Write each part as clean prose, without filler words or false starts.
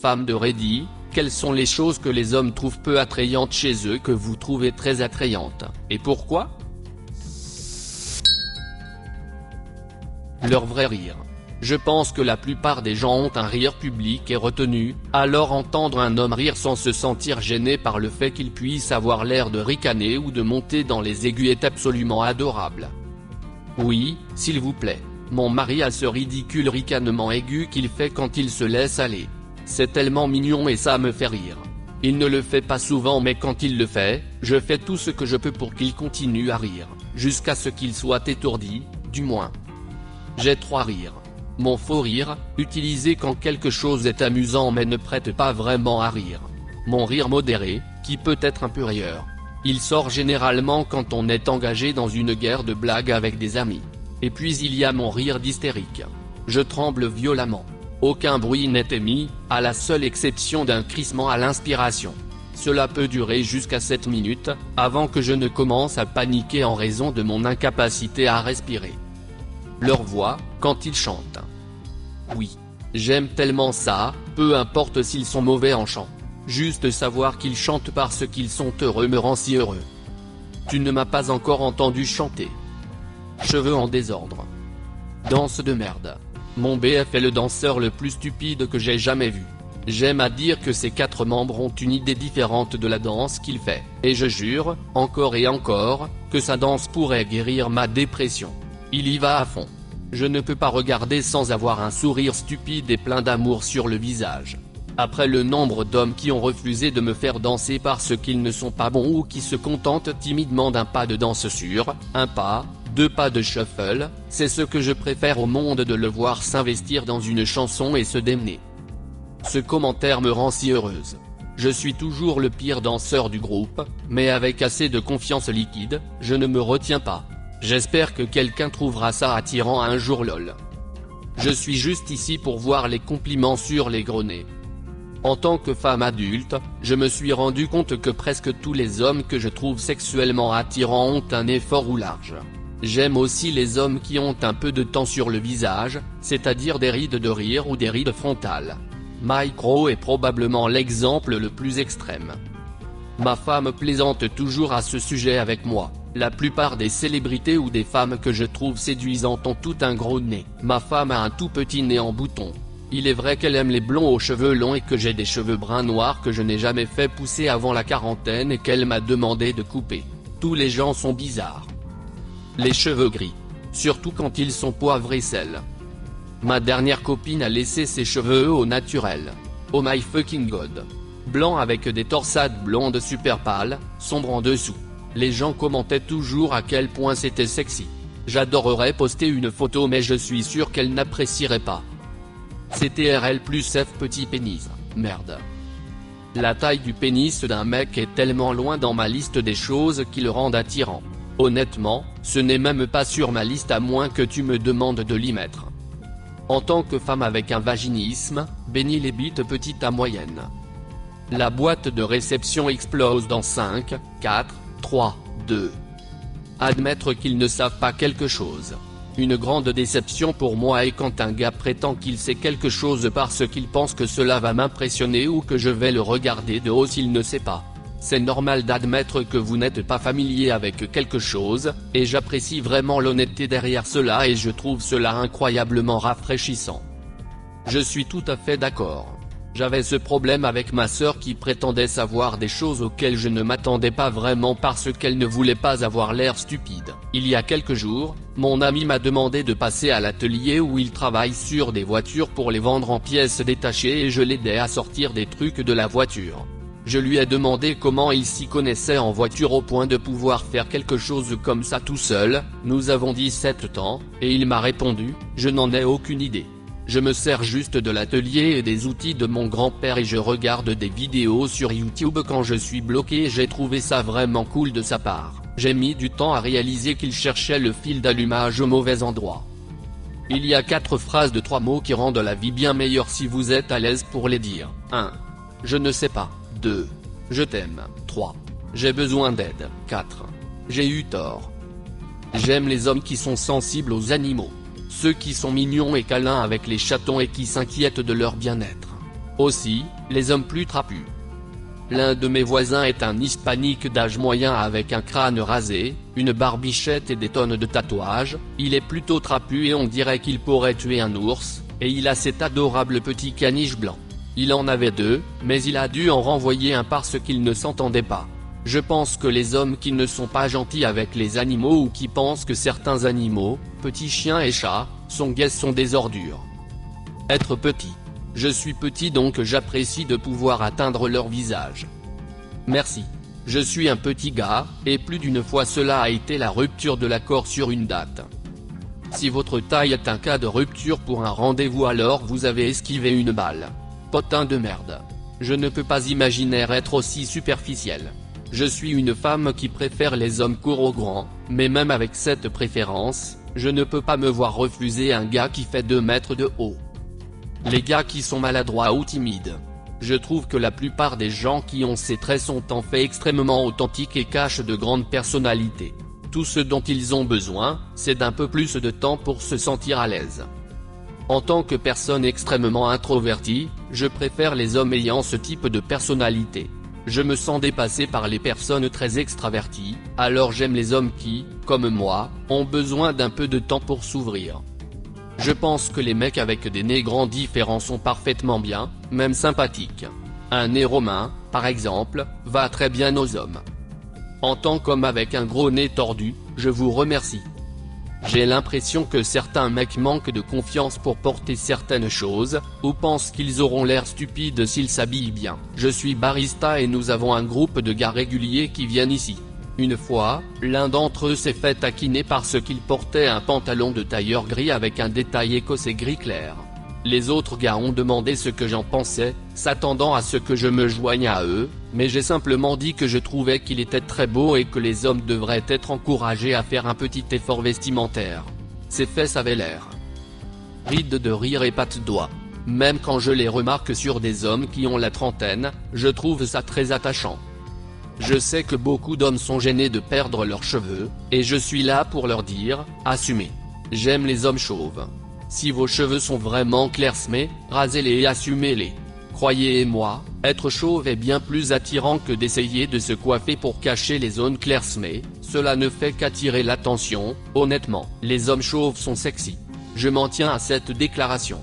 Femme de Reddy, quelles sont les choses que les hommes trouvent peu attrayantes chez eux que vous trouvez très attrayantes, et pourquoi? Leur vrai rire. Je pense que la plupart des gens ont un rire public et retenu, alors entendre un homme rire sans se sentir gêné par le fait qu'il puisse avoir l'air de ricaner ou de monter dans les aigus est absolument adorable. Oui, s'il vous plaît. Mon mari a ce ridicule ricanement aigu qu'il fait quand il se laisse aller. C'est tellement mignon et ça me fait rire. Il ne le fait pas souvent mais quand il le fait, je fais tout ce que je peux pour qu'il continue à rire, jusqu'à ce qu'il soit étourdi, du moins. J'ai 3 rires. Mon faux rire, utilisé quand quelque chose est amusant mais ne prête pas vraiment à rire. Mon rire modéré, qui peut être un peu rieur. Il sort généralement quand on est engagé dans une guerre de blagues avec des amis. Et puis il y a mon rire d'hystérique. Je tremble violemment. Aucun bruit n'est émis, à la seule exception d'un crissement à l'inspiration. Cela peut durer jusqu'à 7 minutes, avant que je ne commence à paniquer en raison de mon incapacité à respirer. Leur voix, quand ils chantent. Oui. J'aime tellement ça, peu importe s'ils sont mauvais en chant. Juste savoir qu'ils chantent parce qu'ils sont heureux me rend si heureux. Tu ne m'as pas encore entendu chanter. Cheveux en désordre. Danse de merde. Mon BF est le danseur le plus stupide que j'ai jamais vu. J'aime à dire que ses 4 membres ont une idée différente de la danse qu'il fait, et je jure, encore et encore, que sa danse pourrait guérir ma dépression. Il y va à fond. Je ne peux pas regarder sans avoir un sourire stupide et plein d'amour sur le visage. Après le nombre d'hommes qui ont refusé de me faire danser parce qu'ils ne sont pas bons ou qui se contentent timidement d'un pas de danse sur, un pas, 2 pas de shuffle, c'est ce que je préfère au monde de le voir s'investir dans une chanson et se démener. Ce commentaire me rend si heureuse. Je suis toujours le pire danseur du groupe, mais avec assez de confiance liquide, je ne me retiens pas. J'espère que quelqu'un trouvera ça attirant un jour lol. Je suis juste ici pour voir les compliments sur les gros nez. En tant que femme adulte, je me suis rendu compte que presque tous les hommes que je trouve sexuellement attirants ont un nez fort ou large. J'aime aussi les hommes qui ont un peu de temps sur le visage, c'est-à-dire des rides de rire ou des rides frontales. Mike Rowe est probablement l'exemple le plus extrême. Ma femme plaisante toujours à ce sujet avec moi. La plupart des célébrités ou des femmes que je trouve séduisantes ont tout un gros nez. Ma femme a un tout petit nez en bouton. Il est vrai qu'elle aime les blonds aux cheveux longs et que j'ai des cheveux bruns noirs que je n'ai jamais fait pousser avant la quarantaine et qu'elle m'a demandé de couper. Tous les gens sont bizarres. Les cheveux gris. Surtout quand ils sont poivre et sel. Ma dernière copine a laissé ses cheveux au naturel. Oh my fucking god. Blanc avec des torsades blondes super pâles, sombres en dessous. Les gens commentaient toujours à quel point c'était sexy. J'adorerais poster une photo mais je suis sûr qu'elle n'apprécierait pas. C'était RL plus F petit pénis, merde. La taille du pénis d'un mec est tellement loin dans ma liste des choses qui le rendent attirant. Honnêtement, ce n'est même pas sur ma liste à moins que tu me demandes de l'y mettre. En tant que femme avec un vaginisme, bénis les bites petites à moyenne. La boîte de réception explose dans 5, 4, 3, 2. Admettre qu'ils ne savent pas quelque chose. Une grande déception pour moi est quand un gars prétend qu'il sait quelque chose parce qu'il pense que cela va m'impressionner ou que je vais le regarder de haut s'il ne sait pas. C'est normal d'admettre que vous n'êtes pas familier avec quelque chose, et j'apprécie vraiment l'honnêteté derrière cela et je trouve cela incroyablement rafraîchissant. Je suis tout à fait d'accord. J'avais ce problème avec ma sœur qui prétendait savoir des choses auxquelles je ne m'attendais pas vraiment parce qu'elle ne voulait pas avoir l'air stupide. Il y a quelques jours, mon ami m'a demandé de passer à l'atelier où il travaille sur des voitures pour les vendre en pièces détachées et je l'aidais à sortir des trucs de la voiture. Je lui ai demandé comment il s'y connaissait en voiture au point de pouvoir faire quelque chose comme ça tout seul, nous avons 17 ans, et il m'a répondu, je n'en ai aucune idée. Je me sers juste de l'atelier et des outils de mon grand-père et je regarde des vidéos sur YouTube quand je suis bloqué et j'ai trouvé ça vraiment cool de sa part. J'ai mis du temps à réaliser qu'il cherchait le fil d'allumage au mauvais endroit. Il y a 4 phrases de 3 mots qui rendent la vie bien meilleure si vous êtes à l'aise pour les dire. 1. Je ne sais pas. 2. Je t'aime. 3. J'ai besoin d'aide. 4. J'ai eu tort. J'aime les hommes qui sont sensibles aux animaux. Ceux qui sont mignons et câlins avec les chatons et qui s'inquiètent de leur bien-être. Aussi, les hommes plus trapus. L'un de mes voisins est un hispanique d'âge moyen avec un crâne rasé, une barbichette et des tonnes de tatouages. Il est plutôt trapu et on dirait qu'il pourrait tuer un ours, et il a cet adorable petit caniche blanc. Il en avait deux, mais il a dû en renvoyer un parce qu'il ne s'entendait pas. Je pense que les hommes qui ne sont pas gentils avec les animaux ou qui pensent que certains animaux, petits chiens et chats, sont gays sont des ordures. Être petit. Je suis petit donc j'apprécie de pouvoir atteindre leur visage. Merci. Je suis un petit gars, et plus d'une fois cela a été la rupture de l'accord sur une date. Si votre taille est un cas de rupture pour un rendez-vous alors vous avez esquivé une balle. Potin de merde. Je ne peux pas imaginer être aussi superficiel. Je suis une femme qui préfère les hommes courts aux grands, mais même avec cette préférence, je ne peux pas me voir refuser un gars qui fait 2 mètres de haut. Les gars qui sont maladroits ou timides. Je trouve que la plupart des gens qui ont ces traits sont en fait extrêmement authentiques et cachent de grandes personnalités. Tout ce dont ils ont besoin, c'est d'un peu plus de temps pour se sentir à l'aise. En tant que personne extrêmement introvertie, je préfère les hommes ayant ce type de personnalité. Je me sens dépassé par les personnes très extraverties, alors j'aime les hommes qui, comme moi, ont besoin d'un peu de temps pour s'ouvrir. Je pense que les mecs avec des nez grands différents sont parfaitement bien, même sympathiques. Un nez romain, par exemple, va très bien aux hommes. En tant qu'homme avec un gros nez tordu, je vous remercie. J'ai l'impression que certains mecs manquent de confiance pour porter certaines choses, ou pensent qu'ils auront l'air stupides s'ils s'habillent bien. Je suis barista et nous avons un groupe de gars réguliers qui viennent ici. Une fois, l'un d'entre eux s'est fait taquiner parce qu'il portait un pantalon de tailleur gris avec un détail écossais gris clair. Les autres gars ont demandé ce que j'en pensais, s'attendant à ce que je me joigne à eux, mais j'ai simplement dit que je trouvais qu'il était très beau et que les hommes devraient être encouragés à faire un petit effort vestimentaire. Ses fesses avaient l'air rides de rire et pattes doigts. Même quand je les remarque sur des hommes qui ont la trentaine, je trouve ça très attachant. Je sais que beaucoup d'hommes sont gênés de perdre leurs cheveux, et je suis là pour leur dire, assumez. J'aime les hommes chauves. Si vos cheveux sont vraiment clairsemés, rasez-les et assumez-les. Croyez-moi, être chauve est bien plus attirant que d'essayer de se coiffer pour cacher les zones clairsemées, cela ne fait qu'attirer l'attention. Honnêtement, les hommes chauves sont sexy. Je m'en tiens à cette déclaration.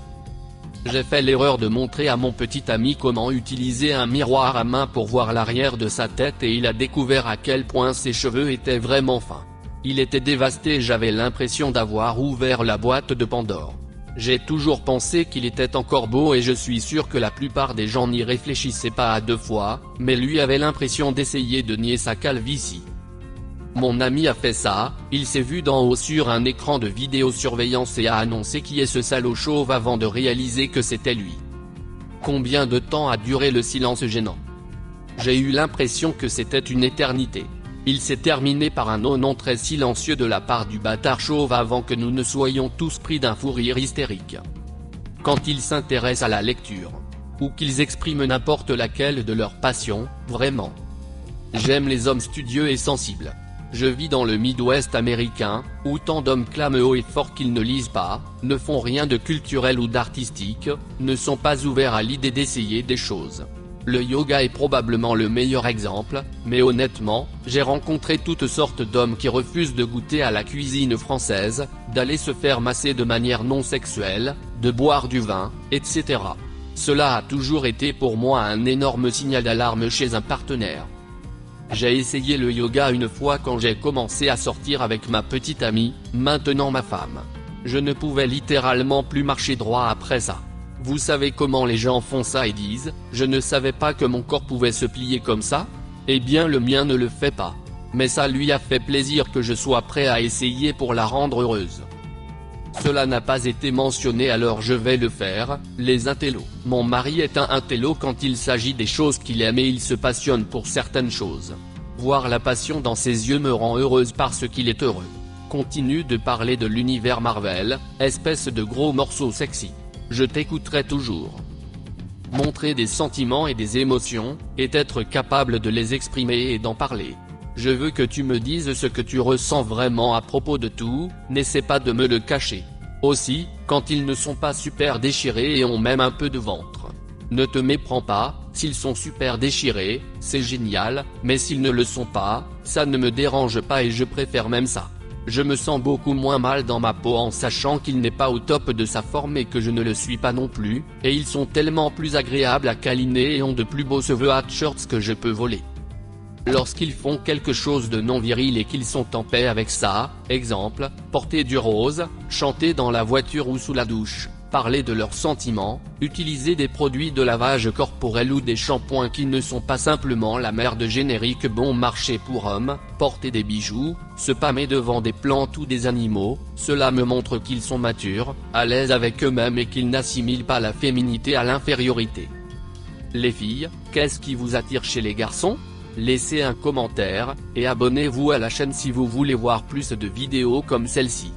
J'ai fait l'erreur de montrer à mon petit ami comment utiliser un miroir à main pour voir l'arrière de sa tête et il a découvert à quel point ses cheveux étaient vraiment fins. Il était dévasté et j'avais l'impression d'avoir ouvert la boîte de Pandore. J'ai toujours pensé qu'il était encore beau et je suis sûr que la plupart des gens n'y réfléchissaient pas à 2 fois, mais lui avait l'impression d'essayer de nier sa calvitie. Mon ami a fait ça, il s'est vu d'en haut sur un écran de vidéosurveillance et a annoncé qui est ce salaud chauve avant de réaliser que c'était lui. Combien de temps a duré le silence gênant? J'ai eu l'impression que c'était une éternité. Il s'est terminé par un oh non très silencieux de la part du bâtard chauve avant que nous ne soyons tous pris d'un fou rire hystérique. Quand ils s'intéressent à la lecture, ou qu'ils expriment n'importe laquelle de leurs passions, vraiment. J'aime les hommes studieux et sensibles. Je vis dans le Midwest américain, où tant d'hommes clament haut et fort qu'ils ne lisent pas, ne font rien de culturel ou d'artistique, ne sont pas ouverts à l'idée d'essayer des choses. Le yoga est probablement le meilleur exemple, mais honnêtement, j'ai rencontré toutes sortes d'hommes qui refusent de goûter à la cuisine française, d'aller se faire masser de manière non sexuelle, de boire du vin, etc. Cela a toujours été pour moi un énorme signal d'alarme chez un partenaire. J'ai essayé le yoga une fois quand j'ai commencé à sortir avec ma petite amie, maintenant ma femme. Je ne pouvais littéralement plus marcher droit après ça. Vous savez comment les gens font ça et disent « Je ne savais pas que mon corps pouvait se plier comme ça ?» Eh bien le mien ne le fait pas. Mais ça lui a fait plaisir que je sois prêt à essayer pour la rendre heureuse. Cela n'a pas été mentionné alors je vais le faire, les intellos. Mon mari est un intello quand il s'agit des choses qu'il aime et il se passionne pour certaines choses. Voir la passion dans ses yeux me rend heureuse parce qu'il est heureux. Continue de parler de l'univers Marvel, espèce de gros morceau sexy. Je t'écouterai toujours. Montrer des sentiments et des émotions, et être capable de les exprimer et d'en parler. Je veux que tu me dises ce que tu ressens vraiment à propos de tout, n'essaie pas de me le cacher. Aussi, quand ils ne sont pas super déchirés et ont même un peu de ventre. Ne te méprends pas, s'ils sont super déchirés, c'est génial, mais s'ils ne le sont pas, ça ne me dérange pas et je préfère même ça. Je me sens beaucoup moins mal dans ma peau en sachant qu'il n'est pas au top de sa forme et que je ne le suis pas non plus, et ils sont tellement plus agréables à câliner et ont de plus beaux sweatshirts que je peux voler. Lorsqu'ils font quelque chose de non viril et qu'ils sont en paix avec ça, exemple, porter du rose, chanter dans la voiture ou sous la douche, parler de leurs sentiments, utiliser des produits de lavage corporel ou des shampoings qui ne sont pas simplement la merde générique bon marché pour hommes, porter des bijoux, se pâmer devant des plantes ou des animaux, cela me montre qu'ils sont matures, à l'aise avec eux-mêmes et qu'ils n'assimilent pas la féminité à l'infériorité. Les filles, qu'est-ce qui vous attire chez les garçons ? Laissez un commentaire, et abonnez-vous à la chaîne si vous voulez voir plus de vidéos comme celle-ci.